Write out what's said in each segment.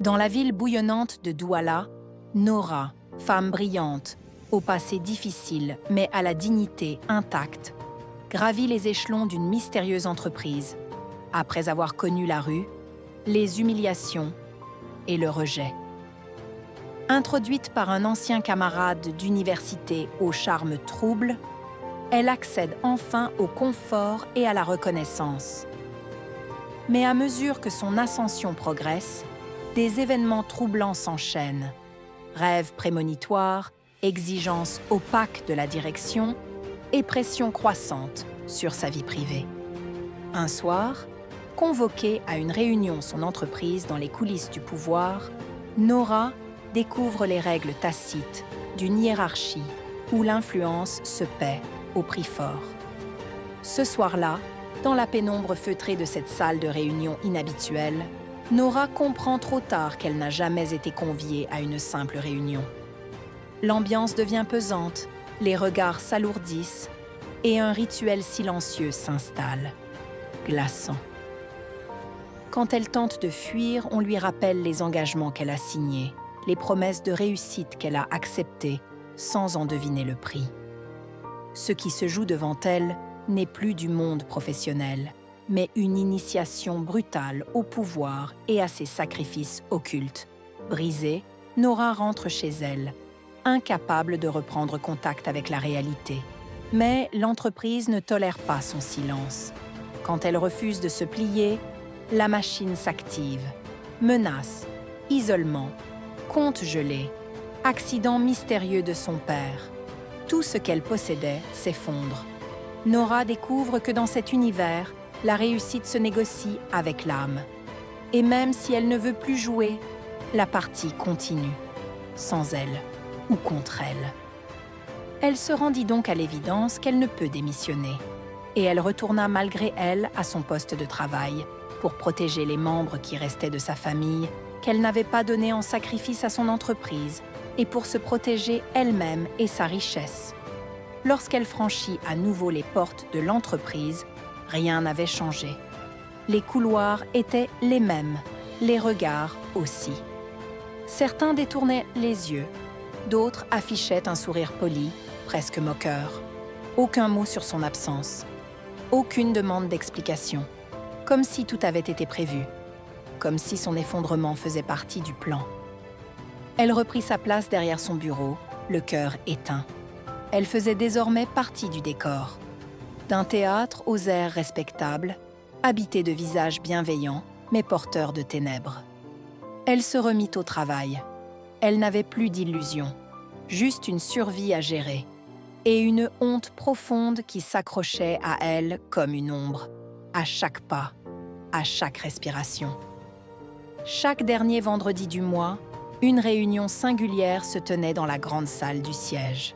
Dans la ville bouillonnante de Douala, Nora, femme brillante, au passé difficile mais à la dignité intacte, gravit les échelons d'une mystérieuse entreprise, après avoir connu la rue, les humiliations et le rejet. Introduite par un ancien camarade d'université au charme trouble, elle accède enfin au confort et à la reconnaissance. Mais à mesure que son ascension progresse, des événements troublants s'enchaînent. Rêves prémonitoires, exigences opaques de la direction et pression croissante sur sa vie privée. Un soir, convoquée à une réunion son entreprise dans les coulisses du pouvoir, Nora découvre les règles tacites d'une hiérarchie où l'influence se paie au prix fort. Ce soir-là, dans la pénombre feutrée de cette salle de réunion inhabituelle, Nora comprend trop tard qu'elle n'a jamais été conviée à une simple réunion. L'ambiance devient pesante, les regards s'alourdissent et un rituel silencieux s'installe, glaçant. Quand elle tente de fuir, on lui rappelle les engagements qu'elle a signés, les promesses de réussite qu'elle a acceptées sans en deviner le prix. Ce qui se joue devant elle n'est plus du monde professionnel, mais une initiation brutale au pouvoir et à ses sacrifices occultes. Brisée, Nora rentre chez elle, incapable de reprendre contact avec la réalité. Mais l'entreprise ne tolère pas son silence. Quand elle refuse de se plier, la machine s'active. Menaces, isolement, compte gelé, accident mystérieux de son père. Tout ce qu'elle possédait s'effondre. Nora découvre que dans cet univers, la réussite se négocie avec l'âme. Et même si elle ne veut plus jouer, la partie continue, sans elle ou contre elle. Elle se rendit donc à l'évidence qu'elle ne peut démissionner. Et elle retourna malgré elle à son poste de travail pour protéger les membres qui restaient de sa famille, qu'elle n'avait pas donné en sacrifice à son entreprise, et pour se protéger elle-même et sa richesse. Lorsqu'elle franchit à nouveau les portes de l'entreprise, rien n'avait changé. Les couloirs étaient les mêmes, les regards aussi. Certains détournaient les yeux, d'autres affichaient un sourire poli, presque moqueur. Aucun mot sur son absence, aucune demande d'explication, comme si tout avait été prévu, comme si son effondrement faisait partie du plan. Elle reprit sa place derrière son bureau, le cœur éteint. Elle faisait désormais partie du décor. D'un théâtre aux airs respectables, habité de visages bienveillants, mais porteurs de ténèbres. Elle se remit au travail. Elle n'avait plus d'illusions, juste une survie à gérer, et une honte profonde qui s'accrochait à elle comme une ombre, à chaque pas, à chaque respiration. Chaque dernier vendredi du mois, une réunion singulière se tenait dans la grande salle du siège.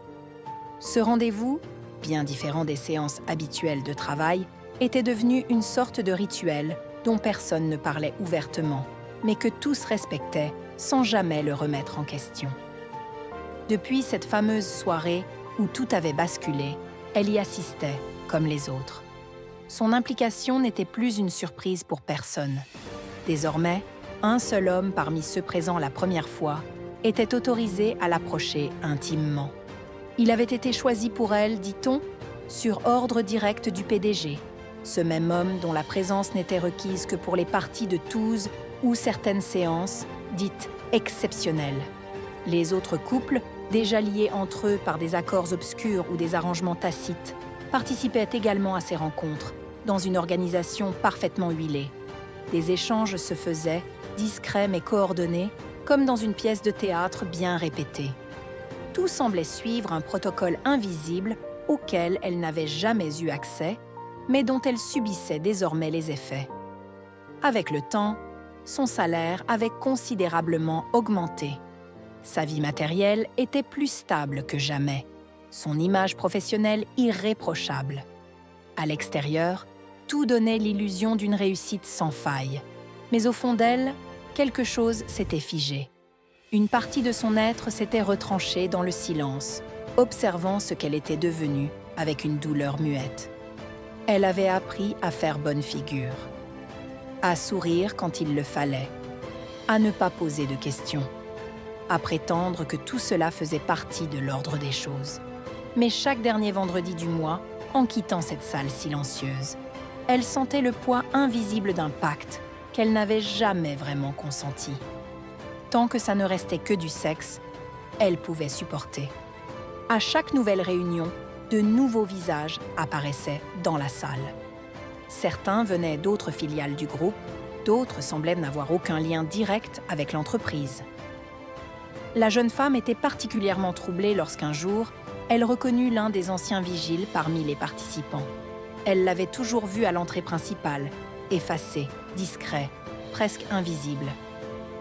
Ce rendez-vous, bien différent des séances habituelles de travail, était devenu une sorte de rituel dont personne ne parlait ouvertement, mais que tous respectaient sans jamais le remettre en question. Depuis cette fameuse soirée où tout avait basculé, elle y assistait comme les autres. Son implication n'était plus une surprise pour personne. Désormais, un seul homme parmi ceux présents la première fois était autorisé à l'approcher intimement. Il avait été choisi pour elle, dit-on, sur ordre direct du PDG, ce même homme dont la présence n'était requise que pour les parties de Toulouse ou certaines séances dites exceptionnelles. Les autres couples, déjà liés entre eux par des accords obscurs ou des arrangements tacites, participaient également à ces rencontres, dans une organisation parfaitement huilée. Des échanges se faisaient, discrets mais coordonnés, comme dans une pièce de théâtre bien répétée. Tout semblait suivre un protocole invisible auquel elle n'avait jamais eu accès, mais dont elle subissait désormais les effets. Avec le temps, son salaire avait considérablement augmenté. Sa vie matérielle était plus stable que jamais, son image professionnelle irréprochable. À l'extérieur, tout donnait l'illusion d'une réussite sans faille. Mais au fond d'elle, quelque chose s'était figé. Une partie de son être s'était retranchée dans le silence, observant ce qu'elle était devenue avec une douleur muette. Elle avait appris à faire bonne figure, à sourire quand il le fallait, à ne pas poser de questions, à prétendre que tout cela faisait partie de l'ordre des choses. Mais chaque dernier vendredi du mois, en quittant cette salle silencieuse, elle sentait le poids invisible d'un pacte qu'elle n'avait jamais vraiment consenti. Tant que ça ne restait que du sexe, elle pouvait supporter. À chaque nouvelle réunion, de nouveaux visages apparaissaient dans la salle. Certains venaient d'autres filiales du groupe, d'autres semblaient n'avoir aucun lien direct avec l'entreprise. La jeune femme était particulièrement troublée lorsqu'un jour, elle reconnut l'un des anciens vigiles parmi les participants. Elle l'avait toujours vu à l'entrée principale, effacé, discret, presque invisible.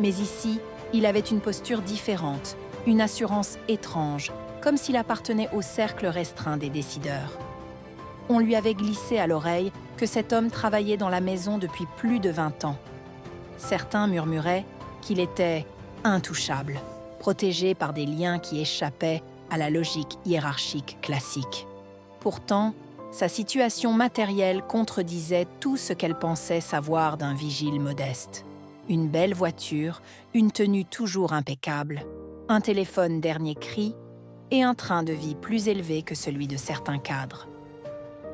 Mais ici, il avait une posture différente, une assurance étrange, comme s'il appartenait au cercle restreint des décideurs. On lui avait glissé à l'oreille que cet homme travaillait dans la maison depuis plus de 20 ans. Certains murmuraient qu'il était intouchable, protégé par des liens qui échappaient à la logique hiérarchique classique. Pourtant, sa situation matérielle contredisait tout ce qu'elle pensait savoir d'un vigile modeste. Une belle voiture, une tenue toujours impeccable, un téléphone dernier cri et un train de vie plus élevé que celui de certains cadres.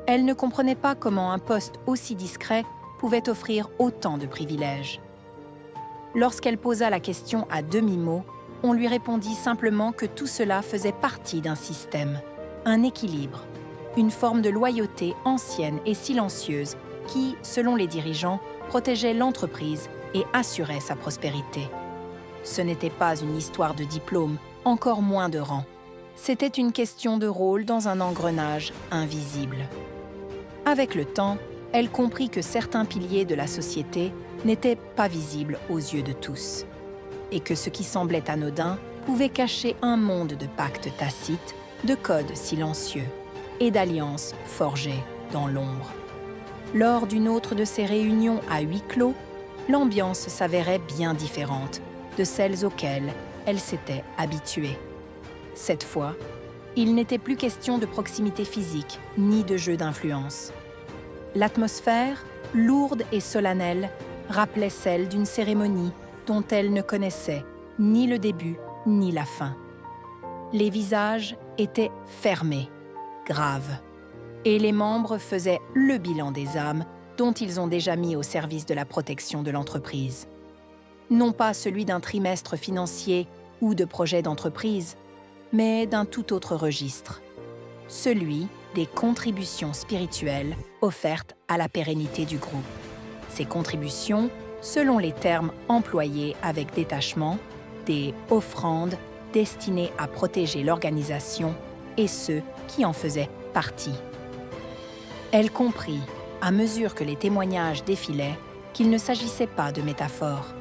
Elle ne comprenait pas comment un poste aussi discret pouvait offrir autant de privilèges. Lorsqu'elle posa la question à demi-mot, on lui répondit simplement que tout cela faisait partie d'un système, un équilibre, une forme de loyauté ancienne et silencieuse qui, selon les dirigeants, protégeait l'entreprise et assurait sa prospérité. Ce n'était pas une histoire de diplôme, encore moins de rang. C'était une question de rôle dans un engrenage invisible. Avec le temps, elle comprit que certains piliers de la société n'étaient pas visibles aux yeux de tous, et que ce qui semblait anodin pouvait cacher un monde de pactes tacites, de codes silencieux et d'alliances forgées dans l'ombre. Lors d'une autre de ces réunions à huis clos, l'ambiance s'avérait bien différente de celles auxquelles elle s'était habituée. Cette fois, il n'était plus question de proximité physique ni de jeu d'influence. L'atmosphère, lourde et solennelle, rappelait celle d'une cérémonie dont elle ne connaissait ni le début ni la fin. Les visages étaient fermés, graves, et les membres faisaient le bilan des âmes dont ils ont déjà mis au service de la protection de l'entreprise. Non pas celui d'un trimestre financier ou de projet d'entreprise, mais d'un tout autre registre, celui des contributions spirituelles offertes à la pérennité du groupe. Ces contributions, selon les termes employés avec détachement, des offrandes destinées à protéger l'organisation et ceux qui en faisaient partie. Elle comprit, à mesure que les témoignages défilaient, qu'il ne s'agissait pas de métaphores.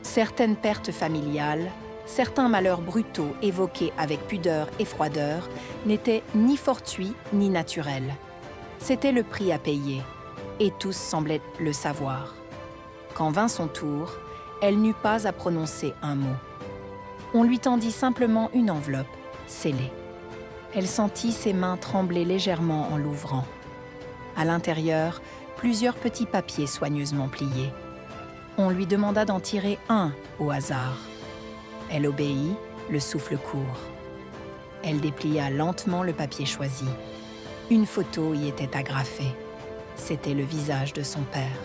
Certaines pertes familiales, certains malheurs brutaux évoqués avec pudeur et froideur n'étaient ni fortuits ni naturels. C'était le prix à payer, et tous semblaient le savoir. Quand vint son tour, elle n'eut pas à prononcer un mot. On lui tendit simplement une enveloppe, scellée. Elle sentit ses mains trembler légèrement en l'ouvrant. À l'intérieur, plusieurs petits papiers soigneusement pliés. On lui demanda d'en tirer un au hasard. Elle obéit, le souffle court. Elle déplia lentement le papier choisi. Une photo y était agrafée. C'était le visage de son père.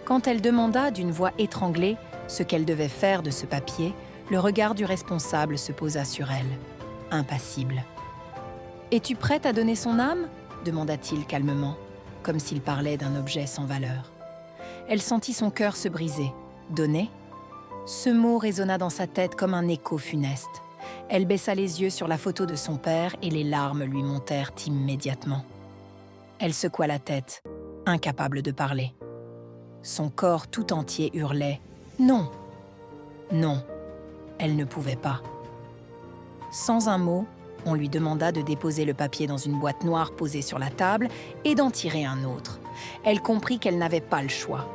Quand elle demanda d'une voix étranglée ce qu'elle devait faire de ce papier, le regard du responsable se posa sur elle, impassible. « Es-tu prête à donner son âme ?» demanda-t-il calmement, comme s'il parlait d'un objet sans valeur. Elle sentit son cœur se briser. « Donner ?» Ce mot résonna dans sa tête comme un écho funeste. Elle baissa les yeux sur la photo de son père et les larmes lui montèrent immédiatement. Elle secoua la tête, incapable de parler. Son corps tout entier hurlait « Non !» Non, elle ne pouvait pas. Sans un mot, on lui demanda de déposer le papier dans une boîte noire posée sur la table et d'en tirer un autre. Elle comprit qu'elle n'avait pas le choix.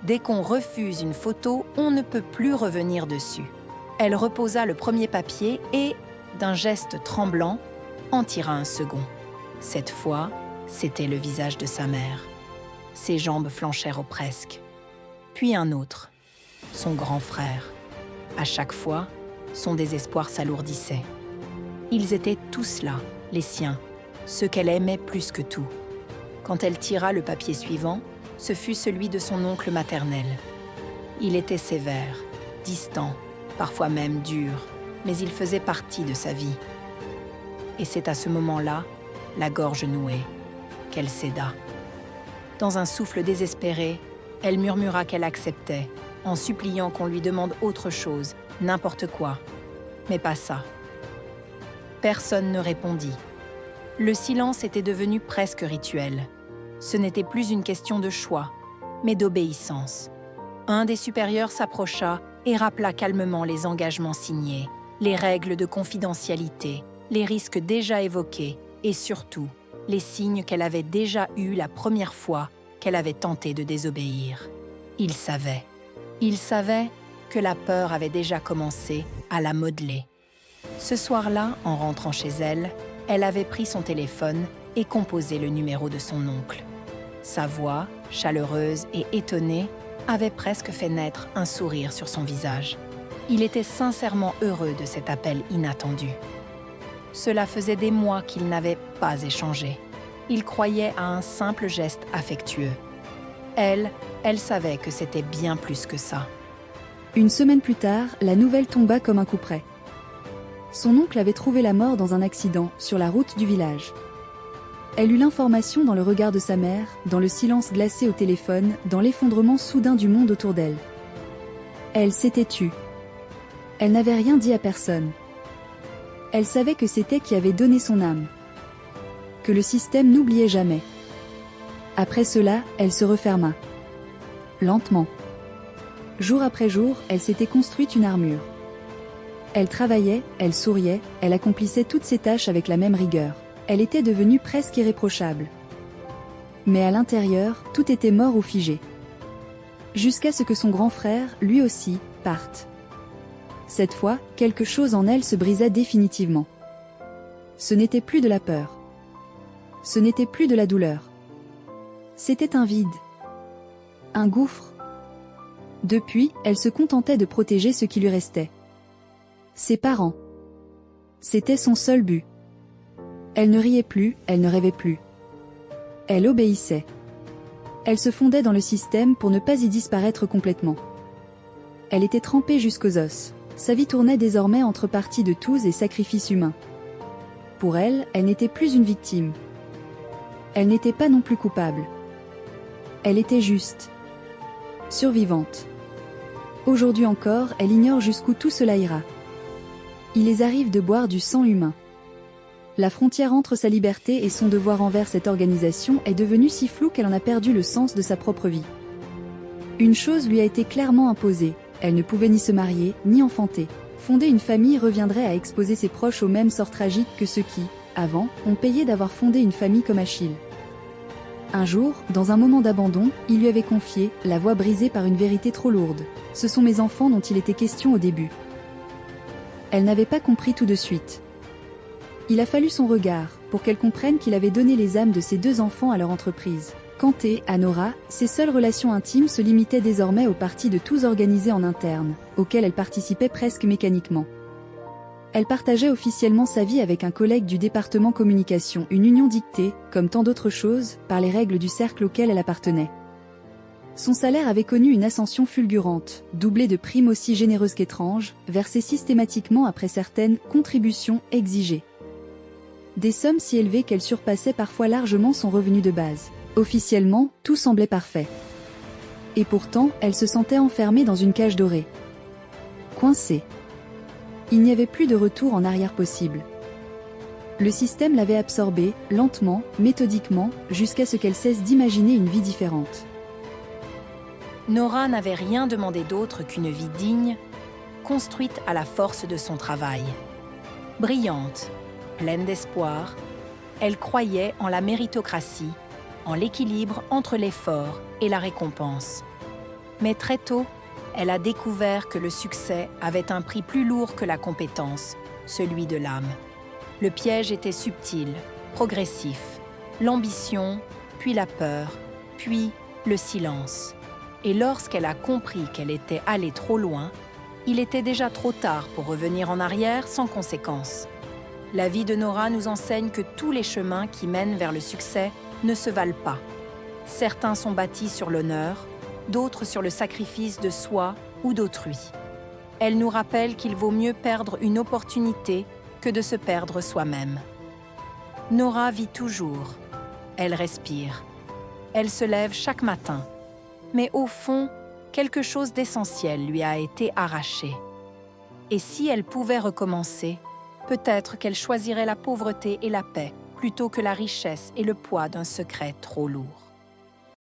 Dès qu'on refuse une photo, on ne peut plus revenir dessus. Elle reposa le premier papier et, d'un geste tremblant, en tira un second. Cette fois, c'était le visage de sa mère. Ses jambes flanchèrent presque. Puis un autre. son grand frère. À chaque fois, son désespoir s'alourdissait. Ils étaient tous là, les siens, ceux qu'elle aimait plus que tout. Quand elle tira le papier suivant, ce fut celui de son oncle maternel. Il était sévère, distant, parfois même dur, mais il faisait partie de sa vie. Et c'est à ce moment-là, la gorge nouée, qu'elle céda. Dans un souffle désespéré, elle murmura qu'elle acceptait, en suppliant qu'on lui demande autre chose, n'importe quoi, mais pas ça. Personne ne répondit. Le silence était devenu presque rituel. Ce n'était plus une question de choix, mais d'obéissance. Un des supérieurs s'approcha et rappela calmement les engagements signés, les règles de confidentialité, les risques déjà évoqués et surtout, les signes qu'elle avait déjà eus la première fois qu'elle avait tenté de désobéir. Il savait que la peur avait déjà commencé à la modeler. Ce soir-là, en rentrant chez elle, elle avait pris son téléphone et composé le numéro de son oncle. Sa voix, chaleureuse et étonnée, avait presque fait naître un sourire sur son visage. Il était sincèrement heureux de cet appel inattendu. Cela faisait des mois qu'ils n'avaient pas échangé. Il croyait à un simple geste affectueux. Elle savait que c'était bien plus que ça. Une semaine plus tard, la nouvelle tomba comme un coup près. Son oncle avait trouvé la mort dans un accident sur la route du village. Elle eut l'information dans le regard de sa mère, dans le silence glacé au téléphone, dans l'effondrement soudain du monde autour d'elle. Elle s'était tue. Elle n'avait rien dit à personne. Elle savait que c'était qui avait donné son âme. Que le système n'oubliait jamais. Après cela, elle se referma. Lentement. Jour après jour, elle s'était construite une armure. Elle travaillait, elle souriait, elle accomplissait toutes ses tâches avec la même rigueur. Elle était devenue presque irréprochable. Mais à l'intérieur, tout était mort ou figé. Jusqu'à ce que son grand frère, lui aussi, parte. Cette fois, quelque chose en elle se brisa définitivement. Ce n'était plus de la peur. Ce n'était plus de la douleur. C'était un vide. Un gouffre. Depuis, elle se contentait de protéger ce qui lui restait. Ses parents. C'était son seul but. Elle ne riait plus, elle ne rêvait plus. Elle obéissait. Elle se fondait dans le système pour ne pas y disparaître complètement. Elle était trempée jusqu'aux os. Sa vie tournait désormais entre parties de tous et sacrifices humains. Pour elle, elle n'était plus une victime. Elle n'était pas non plus coupable. Elle était juste. Survivante. Aujourd'hui encore, elle ignore jusqu'où tout cela ira. Il les arrive de boire du sang humain. La frontière entre sa liberté et son devoir envers cette organisation est devenue si floue qu'elle en a perdu le sens de sa propre vie. Une chose lui a été clairement imposée, elle ne pouvait ni se marier, ni enfanter. Fonder une famille reviendrait à exposer ses proches au même sort tragique que ceux qui, avant, ont payé d'avoir fondé une famille comme Achille. Un jour, dans un moment d'abandon, il lui avait confié, la voix brisée par une vérité trop lourde. Ce sont mes enfants dont il était question au début. Elle n'avait pas compris tout de suite. Il a fallu son regard, pour qu'elle comprenne qu'il avait donné les âmes de ses deux enfants à leur entreprise. Quant à Nora, ses seules relations intimes se limitaient désormais aux parties de tous organisées en interne, auxquelles elle participait presque mécaniquement. Elle partageait officiellement sa vie avec un collègue du département communication, une union dictée, comme tant d'autres choses, par les règles du cercle auquel elle appartenait. Son salaire avait connu une ascension fulgurante, doublée de primes aussi généreuses qu'étranges, versées systématiquement après certaines contributions exigées. Des sommes si élevées qu'elles surpassaient parfois largement son revenu de base. Officiellement, tout semblait parfait. Et pourtant, elle se sentait enfermée dans une cage dorée. Coincée. Il n'y avait plus de retour en arrière possible. Le système l'avait absorbée, lentement, méthodiquement, jusqu'à ce qu'elle cesse d'imaginer une vie différente. Nora n'avait rien demandé d'autre qu'une vie digne, construite à la force de son travail. Brillante, pleine d'espoir, elle croyait en la méritocratie, en l'équilibre entre l'effort et la récompense. Mais très tôt, elle a découvert que le succès avait un prix plus lourd que la compétence, celui de l'âme. Le piège était subtil, progressif. L'ambition, puis la peur, puis le silence. Et lorsqu'elle a compris qu'elle était allée trop loin, il était déjà trop tard pour revenir en arrière sans conséquence. La vie de Nora nous enseigne que tous les chemins qui mènent vers le succès ne se valent pas. Certains sont bâtis sur l'honneur, d'autres sur le sacrifice de soi ou d'autrui. Elle nous rappelle qu'il vaut mieux perdre une opportunité que de se perdre soi-même. Nora vit toujours. Elle respire. Elle se lève chaque matin. Mais au fond, quelque chose d'essentiel lui a été arraché. Et si elle pouvait recommencer, peut-être qu'elle choisirait la pauvreté et la paix plutôt que la richesse et le poids d'un secret trop lourd.